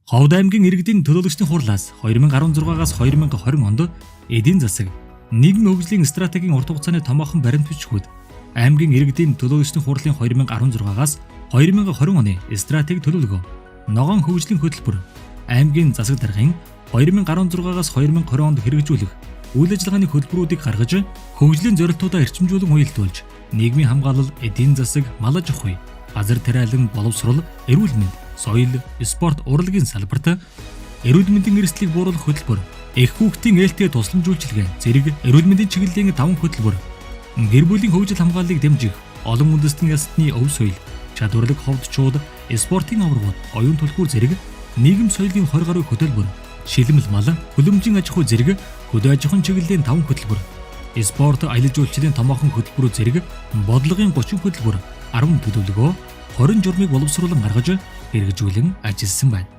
Ховд аймгийн иргэдийн төлөөлөгчдийн хурлаас 2016-аас 2020 онд эдийн засаг, нийгмийн хөгжлийн стратегийн урт хугацааны томоохон баримт бичгүүд, аймгийн иргэдийн төлөөлөгчдийн хурлын 2016-аас 2020 оны стратеги төлөвлөгөө, ногоон хөгжлийн хөтөлбөр, аймгийн засаг даргын 2016-аас 2020 онд хэрэгжүүлэх үйл ажиллагааны хөтөлбөрүүдийг гаргаж, хөгжлийн зорилтуудаа эрчимжүүлэн уялдуулж, нийгмийн хамгаалал, эдийн засаг, мал аж ахуй, газар тариалан боловсрол, эрүүл мэнд, соёл, спорт, урлагийн салбарт эрүүл мэндийн эрсдлийг бууруулах хөтөлбөр, эх хүүхдийн ээлтэй тусламж үйлчилгээ зэрэг эрүүл мэндийн чиглэлийн 5 хөтөлбөр, гэр бүлийн хөгжил хамгааллыг дэмжих олон үндэстэн ястны өв соёл, чадварлаг ховдчууд, спортын аваргууд, оюун түлхүүр зэрэг нийгэм соёлын 20 гаруй хөтөлбөр, шилмэл мал, хөлөмжийн аж ахуй зэрэг хөдөө аж ахуйн чиглэлийн 5 хөтөлбөр, спорт, аялал жуулчлалын томоохон хөтөлбөрүүд зэрэг бодлогын 30 хөтөлбөр, 10 төлөвлөгөө, 20 журмыг боловсруулан гаргаж хэрэгжүүлэн ажилласан байна.